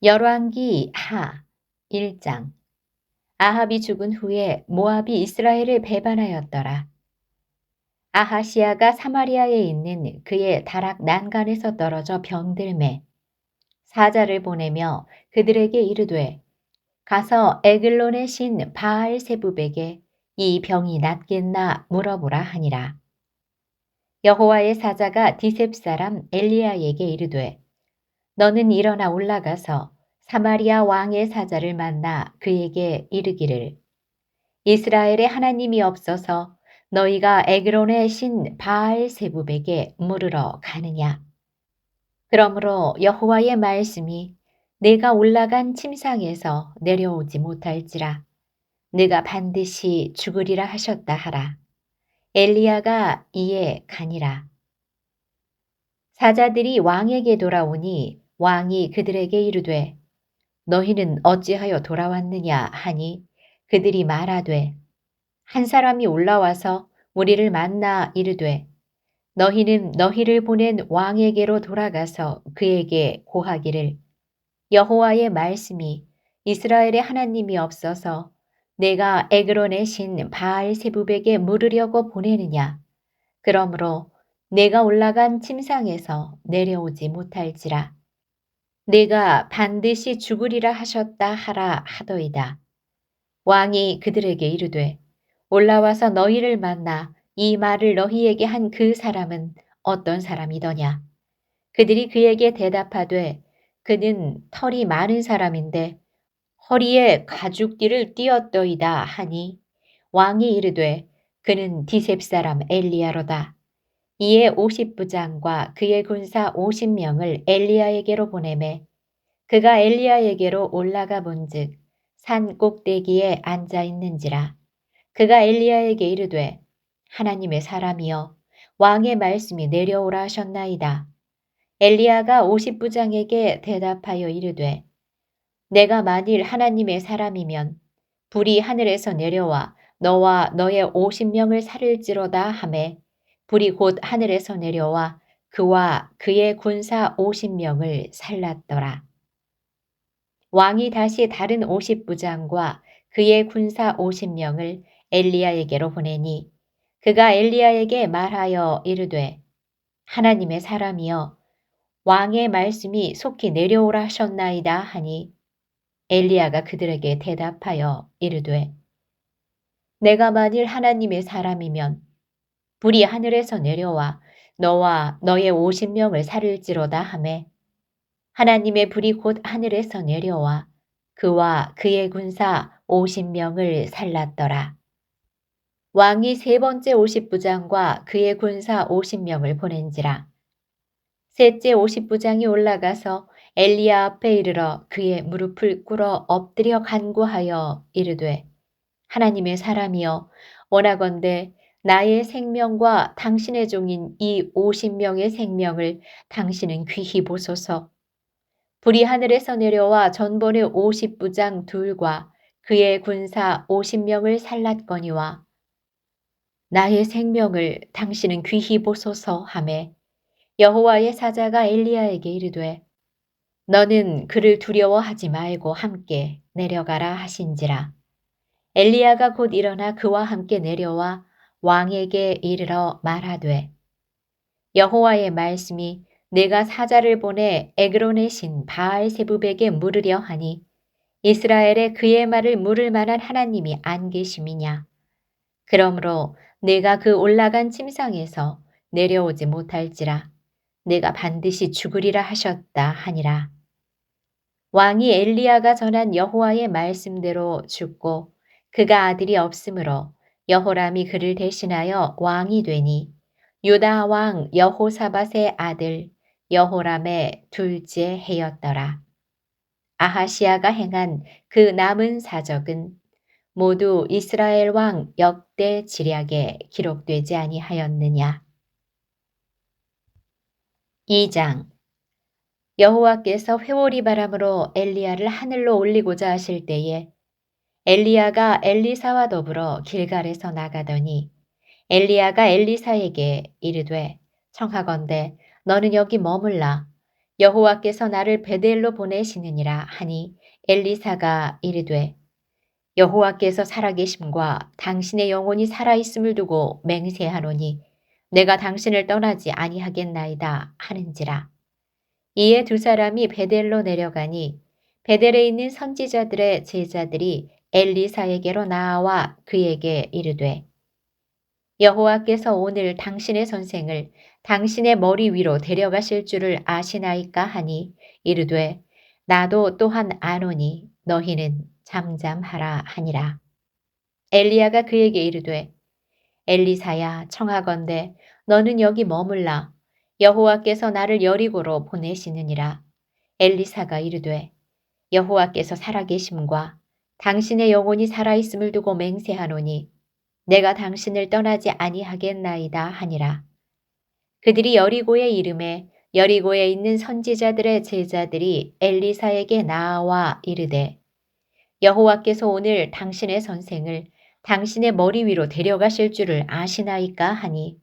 열왕기 하 1장. 아합이 죽은 후에 모압이 이스라엘을 배반하였더라. 아하시아가 사마리아에 있는 그의 다락 난간에서 떨어져 병들매 사자를 보내며 그들에게 이르되 가서 에글론의 신 바알세붑에게 이 병이 낫겠나 물어보라 하니라. 여호와의 사자가 디셉 사람 엘리야에게 이르되 너는 일어나 올라가서 사마리아 왕의 사자를 만나 그에게 이르기를 이스라엘의 하나님이 없어서 너희가 에그론의 신 바알세붑에게 물으러 가느냐. 그러므로 여호와의 말씀이 내가 올라간 침상에서 내려오지 못할지라 내가 반드시 죽으리라 하셨다 하라. 엘리야가 이에 가니라. 사자들이 왕에게 돌아오니 왕이 그들에게 이르되 너희는 어찌하여 돌아왔느냐 하니 그들이 말하되 한 사람이 올라와서 우리를 만나 이르되 너희는 너희를 보낸 왕에게로 돌아가서 그에게 고하기를 여호와의 말씀이 이스라엘의 하나님이 없어서 내가 에그론의 신 바알세붑에게 물으려고 보내느냐. 그러므로 내가 올라간 침상에서 내려오지 못할지라. 내가 반드시 죽으리라 하셨다 하라 하더이다. 왕이 그들에게 이르되 올라와서 너희를 만나 이 말을 너희에게 한 그 사람은 어떤 사람이더냐. 그들이 그에게 대답하되 그는 털이 많은 사람인데 허리에 가죽띠를 띠었더이다 하니 왕이 이르되 그는 디셉 사람 엘리야로다. 이에 50부장과 그의 군사 50명을 엘리야에게로 보내매 그가 엘리야에게로 올라가 본즉 산 꼭대기에 앉아 있는지라. 그가 엘리야에게 이르되 하나님의 사람이여 왕의 말씀이 내려오라 하셨나이다. 엘리야가 50부장에게 대답하여 이르되 내가 만일 하나님의 사람이면 불이 하늘에서 내려와 너와 너의 50명을 살릴지로다 하매 불이 곧 하늘에서 내려와 그와 그의 군사 50명을 살랐더라. 왕이 다시 다른 50부장과 그의 군사 50명을 엘리야에게로 보내니 그가 엘리야에게 말하여 이르되 하나님의 사람이여 왕의 말씀이 속히 내려오라 하셨나이다 하니 엘리야가 그들에게 대답하여 이르되 내가 만일 하나님의 사람이면 불이 하늘에서 내려와 너와 너의 50명을 살릴지로다 하매 하나님의 불이 곧 하늘에서 내려와 그와 그의 군사 50명을 살랐더라. 왕이 세 번째 50부장과 그의 군사 50명을 보낸지라. 셋째 50부장이 올라가서 엘리야 앞에 이르러 그의 무릎을 꿇어 엎드려 간구하여 이르되 하나님의 사람이여 원하건대 나의 생명과 당신의 종인 이 50명의 생명을 당신은 귀히 보소서. 불이 하늘에서 내려와 전번의 50부장 둘과 그의 군사 50명을 살랐거니와 나의 생명을 당신은 귀히 보소서 하매 여호와의 사자가 엘리야에게 이르되 너는 그를 두려워하지 말고 함께 내려가라 하신지라. 엘리야가 곧 일어나 그와 함께 내려와 왕에게 이르러 말하되 여호와의 말씀이 내가 사자를 보내 에그론의 신 바알세붑에게 물으려 하니 이스라엘에 그의 말을 물을 만한 하나님이 안 계심이냐. 그러므로 내가 그 올라간 침상에서 내려오지 못할지라 내가 반드시 죽으리라 하셨다 하니라. 왕이 엘리야가 전한 여호와의 말씀대로 죽고 그가 아들이 없으므로 여호람이 그를 대신하여 왕이 되니 유다 왕 여호사밧의 아들 여호람의 둘째 해였더라. 아하시아가 행한 그 남은 사적은 모두 이스라엘 왕 역대 지략에 기록되지 아니하였느냐. 2장. 여호와께서 회오리 바람으로 엘리야를 하늘로 올리고자 하실 때에 엘리야가 엘리사와 더불어 길갈에서 나가더니 엘리야가 엘리사에게 이르되 청하건대 너는 여기 머물라. 여호와께서 나를 베델로 보내시느니라 하니 엘리사가 이르되 여호와께서 살아계심과 당신의 영혼이 살아있음을 두고 맹세하노니 내가 당신을 떠나지 아니하겠나이다 하는지라. 이에 두 사람이 베델로 내려가니 베델에 있는 선지자들의 제자들이 엘리사에게로 나아와 그에게 이르되 여호와께서 오늘 당신의 선생을 당신의 머리 위로 데려가실 줄을 아시나이까 하니 이르되 나도 또한 아노니 너희는 잠잠하라 하니라. 엘리야가 그에게 이르되 엘리사야 청하건대 너는 여기 머물라 여호와께서 나를 여리고로 보내시느니라. 엘리사가 이르되 여호와께서 살아계심과 당신의 영혼이 살아있음을 두고 맹세하노니 내가 당신을 떠나지 아니하겠나이다 하니라. 그들이 여리고에 이름에 여리고에 있는 선지자들의 제자들이 엘리사에게 나아와 이르되 여호와께서 오늘 당신의 선생을 당신의 머리 위로 데려가실 줄을 아시나이까 하니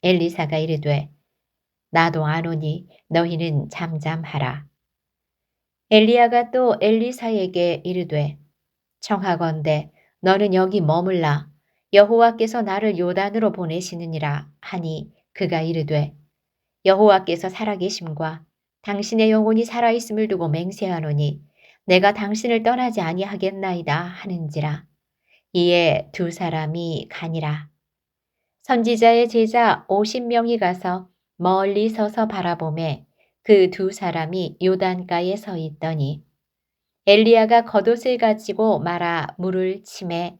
엘리사가 이르되 나도 아노니 너희는 잠잠하라. 엘리야가 또 엘리사에게 이르되 청하건대 너는 여기 머물라 여호와께서 나를 요단으로 보내시느니라 하니 그가 이르되 여호와께서 살아계심과 당신의 영혼이 살아있음을 두고 맹세하노니 내가 당신을 떠나지 아니하겠나이다 하는지라. 이에 두 사람이 가니라. 선지자의 제자 50명이 가서 멀리 서서 바라보매 그 두 사람이 요단가에 서 있더니 엘리야가 겉옷을 가지고 말아 물을 치매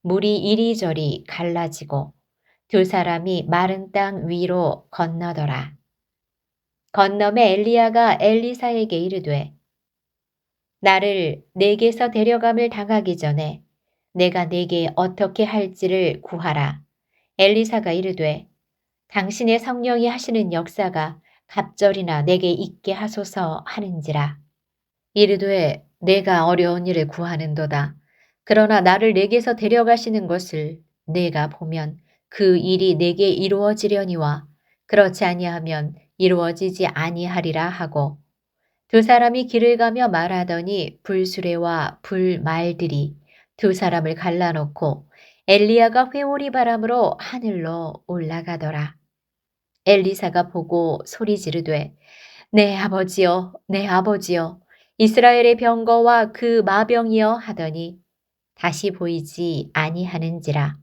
물이 이리저리 갈라지고 두 사람이 마른 땅 위로 건너더라. 건너매 엘리야가 엘리사에게 이르되 나를 내게서 데려감을 당하기 전에 내가 내게 어떻게 할지를 구하라. 엘리사가 이르되 당신의 성령이 하시는 역사가 갑절이나 내게 있게 하소서 하는지라. 이르되 내가 어려운 일을 구하는도다. 그러나 나를 내게서 데려가시는 것을 내가 보면 그 일이 내게 이루어지려니와 그렇지 아니하면 이루어지지 아니하리라 하고 두 사람이 길을 가며 말하더니 불수레와 불말들이 두 사람을 갈라놓고 엘리야가 회오리 바람으로 하늘로 올라가더라. 엘리사가 보고 소리 지르되 내 아버지여 내 아버지여 이스라엘의 병거와 그 마병이여 하더니 다시 보이지 아니하는지라.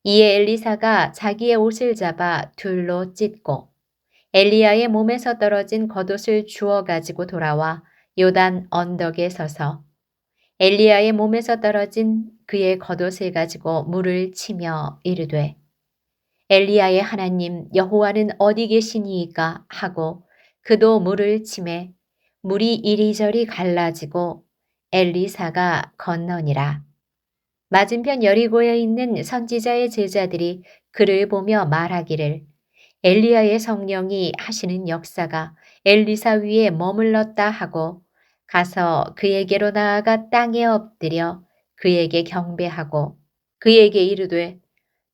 이에 엘리사가 자기의 옷을 잡아 둘로 찢고 엘리야의 몸에서 떨어진 겉옷을 주워 가지고 돌아와 요단 언덕에 서서 엘리야의 몸에서 떨어진 그의 겉옷을 가지고 물을 치며 이르되 엘리야의 하나님 여호와는 어디 계시니이까 하고 그도 물을 치매 물이 이리저리 갈라지고 엘리사가 건너니라. 맞은편 여리고에 있는 선지자의 제자들이 그를 보며 말하기를 엘리야의 성령이 하시는 역사가 엘리사 위에 머물렀다 하고 가서 그에게로 나아가 땅에 엎드려 그에게 경배하고 그에게 이르되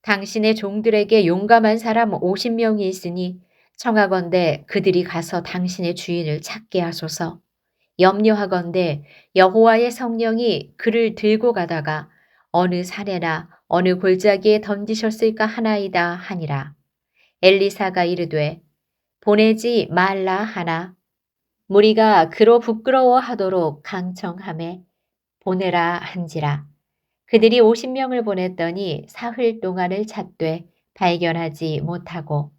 당신의 종들에게 용감한 사람 50명이 있으니 청하건대 그들이 가서 당신의 주인을 찾게 하소서. 염려하건대 여호와의 성령이 그를 들고 가다가 어느 산에나 어느 골짜기에 던지셨을까 하나이다 하니라. 엘리사가 이르되 보내지 말라 하나 무리가 그로 부끄러워하도록 강청하매 보내라 한지라. 그들이 50명을 보냈더니 사흘 동안을 찾되 발견하지 못하고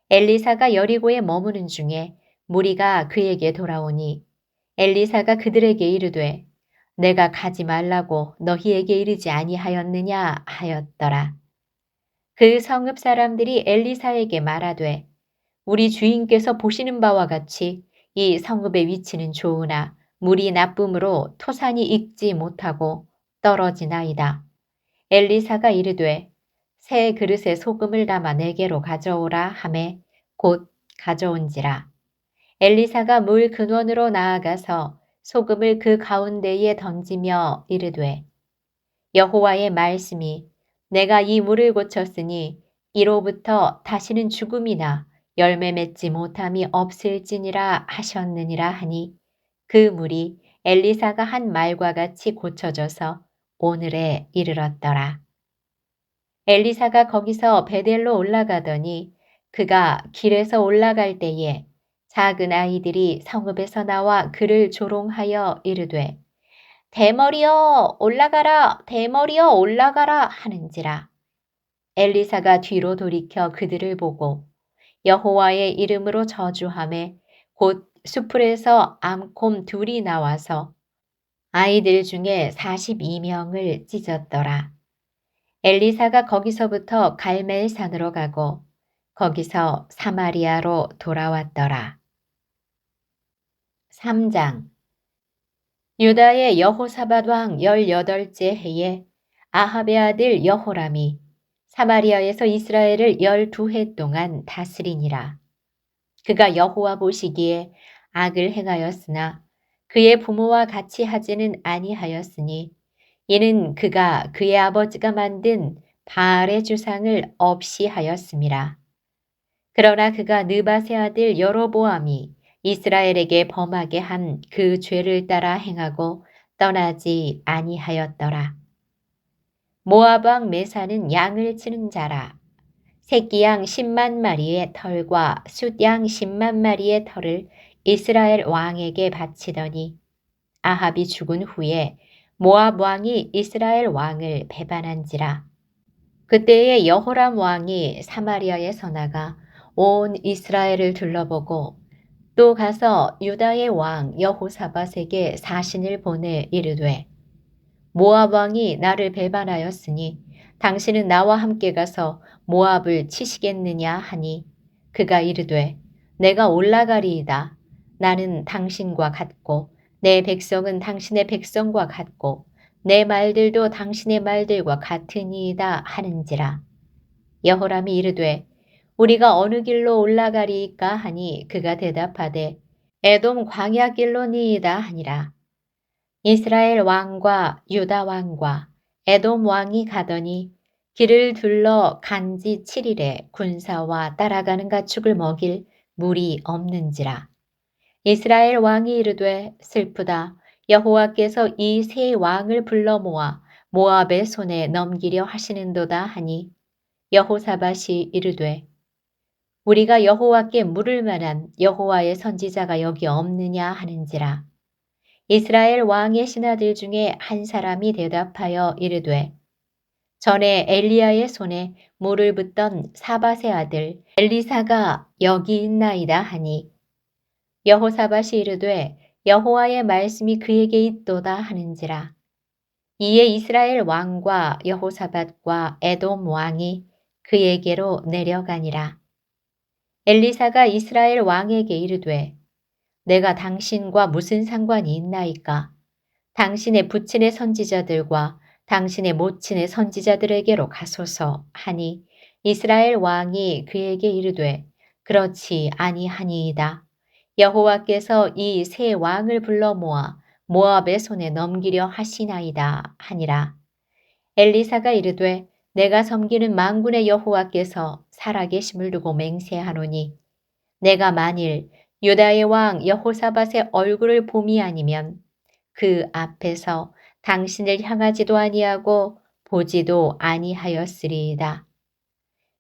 엘리사가 여리고에 머무는 중에 무리가 그에게 돌아오니 엘리사가 그들에게 이르되 내가 가지 말라고 너희에게 이르지 아니하였느냐 하였더라. 그 성읍 사람들이 엘리사에게 말하되 우리 주인께서 보시는 바와 같이 이 성읍의 위치는 좋으나 물이 나쁨으로 토산이 익지 못하고 떨어지나이다. 엘리사가 이르되 새 그릇에 소금을 담아 내게로 가져오라 하매 곧 가져온지라. 엘리사가 물 근원으로 나아가서 소금을 그 가운데에 던지며 이르되 여호와의 말씀이 내가 이 물을 고쳤으니 이로부터 다시는 죽음이나 열매 맺지 못함이 없을지니라 하셨느니라 하니 그 물이 엘리사가 한 말과 같이 고쳐져서 오늘에 이르렀더라. 엘리사가 거기서 베델로 올라가더니 그가 길에서 올라갈 때에 작은 아이들이 성읍에서 나와 그를 조롱하여 이르되 대머리여 올라가라 대머리여 올라가라 하는지라. 엘리사가 뒤로 돌이켜 그들을 보고 여호와의 이름으로 저주하매 곧 수풀에서 암곰 둘이 나와서 아이들 중에 42명을 찢었더라. 엘리사가 거기서부터 갈멜산으로 가고 거기서 사마리아로 돌아왔더라. 3장. 유다의 여호사밧 왕 18째 해에 아합의 아들 여호람이 사마리아에서 이스라엘을 12해 동안 다스리니라. 그가 여호와 보시기에 악을 행하였으나 그의 부모와 같이 하지는 아니하였으니 이는 그가 그의 아버지가 만든 바알의 주상을 없이 하였음이라. 그러나 그가 느밧의 아들 여로보암이 이스라엘에게 범하게 한 그 죄를 따라 행하고 떠나지 아니하였더라. 모압 왕 메사는 양을 치는 자라. 새끼양 10만 마리의 털과 숫양 10만 마리의 털을 이스라엘 왕에게 바치더니 아합이 죽은 후에 모압 왕이 이스라엘 왕을 배반한지라. 그때에 여호람 왕이 사마리아에서 나가 온 이스라엘을 둘러보고 또 가서 유다의 왕 여호사밧에게 사신을 보내 이르되 모압 왕이 나를 배반하였으니 당신은 나와 함께 가서 모압을 치시겠느냐 하니 그가 이르되 내가 올라가리이다. 나는 당신과 같고 내 백성은 당신의 백성과 같고 내 말들도 당신의 말들과 같으니이다 하는지라. 여호람이 이르되 우리가 어느 길로 올라가리이까 하니 그가 대답하되 에돔 광야 길로니이다 하니라. 이스라엘 왕과 유다 왕과 에돔 왕이 가더니 길을 둘러 간지 7일에 군사와 따라가는 가축을 먹일 물이 없는지라. 이스라엘 왕이 이르되 슬프다. 여호와께서 이 세 왕을 불러 모아 모압의 손에 넘기려 하시는도다 하니 여호사밧이 이르되 우리가 여호와께 물을 만한 여호와의 선지자가 여기 없느냐 하는지라. 이스라엘 왕의 신하들 중에 한 사람이 대답하여 이르되 전에 엘리야의 손에 물을 붓던 사밧의 아들 엘리사가 여기 있나이다 하니 여호사밧이 이르되 여호와의 말씀이 그에게 있도다 하는지라. 이에 이스라엘 왕과 여호사밧과 에돔 왕이 그에게로 내려가니라. 엘리사가 이스라엘 왕에게 이르되 내가 당신과 무슨 상관이 있나이까? 당신의 부친의 선지자들과 당신의 모친의 선지자들에게로 가소서 하니 이스라엘 왕이 그에게 이르되 그렇지 아니하니이다. 여호와께서 이 세 왕을 불러 모아 모압의 손에 넘기려 하시나이다 하니라. 엘리사가 이르되 내가 섬기는 만군의 여호와께서 살아계심을 두고 맹세하노니 내가 만일 유다의 왕 여호사밧의 얼굴을 봄이 아니면 그 앞에서 당신을 향하지도 아니하고 보지도 아니하였으리이다.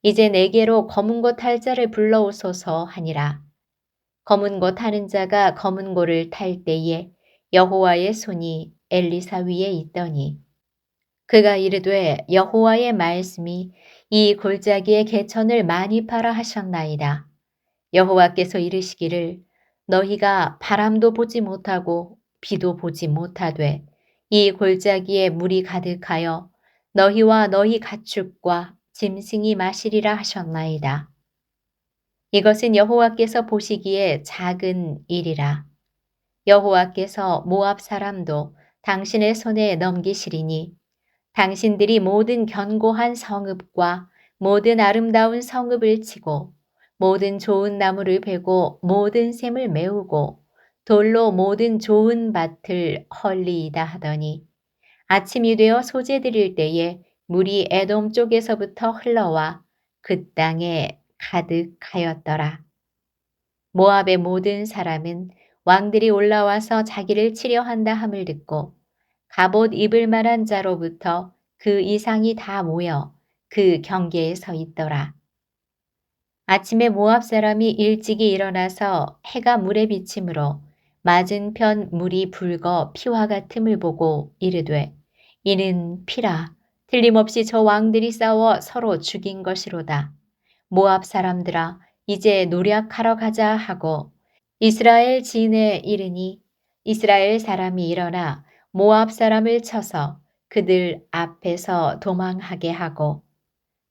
이제 내게로 검은 고 탈 자를 불러오소서 하니라. 검은 고 타는 자가 검은 고를 탈 때에 여호와의 손이 엘리사 위에 있더니 그가 이르되 여호와의 말씀이 이 골짜기에 개천을 많이 팔아 하셨나이다. 여호와께서 이르시기를 너희가 바람도 보지 못하고 비도 보지 못하되 이 골짜기에 물이 가득하여 너희와 너희 가축과 짐승이 마시리라 하셨나이다. 이것은 여호와께서 보시기에 작은 일이라. 여호와께서 모압 사람도 당신의 손에 넘기시리니 당신들이 모든 견고한 성읍과 모든 아름다운 성읍을 치고 모든 좋은 나무를 베고 모든 샘을 메우고 돌로 모든 좋은 밭을 헐리이다 하더니 아침이 되어 소재 드릴 때에 물이 에돔 쪽에서부터 흘러와 그 땅에 가득하였더라. 모압의 모든 사람은 왕들이 올라와서 자기를 치려 한다 함을 듣고 갑옷 입을 만한 자로부터 그 이상이 다 모여 그 경계에 서 있더라. 아침에 모압 사람이 일찍이 일어나서 해가 물에 비침으로 맞은편 물이 붉어 피와 같음을 보고 이르되 이는 피라. 틀림없이 저 왕들이 싸워 서로 죽인 것이로다. 모압 사람들아 이제 노략하러 가자 하고 이스라엘 진에 이르니 이스라엘 사람이 일어나 모압 사람을 쳐서 그들 앞에서 도망하게 하고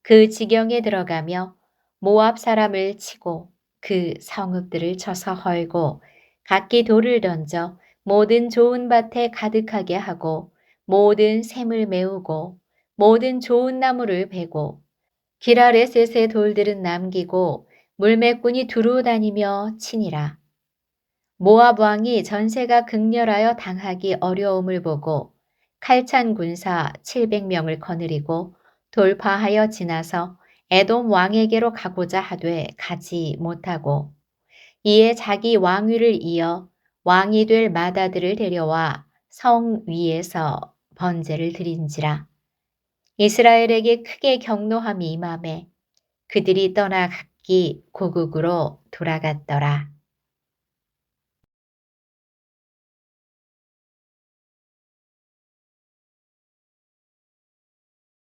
그 지경에 들어가며 모압 사람을 치고 그 성읍들을 쳐서 헐고 각기 돌을 던져 모든 좋은 밭에 가득하게 하고 모든 샘을 메우고 모든 좋은 나무를 베고 기라레셋의 돌들은 남기고 물매꾼이 두루 다니며 치니라. 모압 왕이 전세가 극렬하여 당하기 어려움을 보고 칼찬 군사 700명을 거느리고 돌파하여 지나서 에돔 왕에게로 가고자 하되 가지 못하고 이에 자기 왕위를 이어 왕이 될 마다들을 데려와 성 위에서 번제를 드린지라. 이스라엘에게 크게 경노함이 임하매 그들이 떠나 각기 고국으로 돌아갔더라.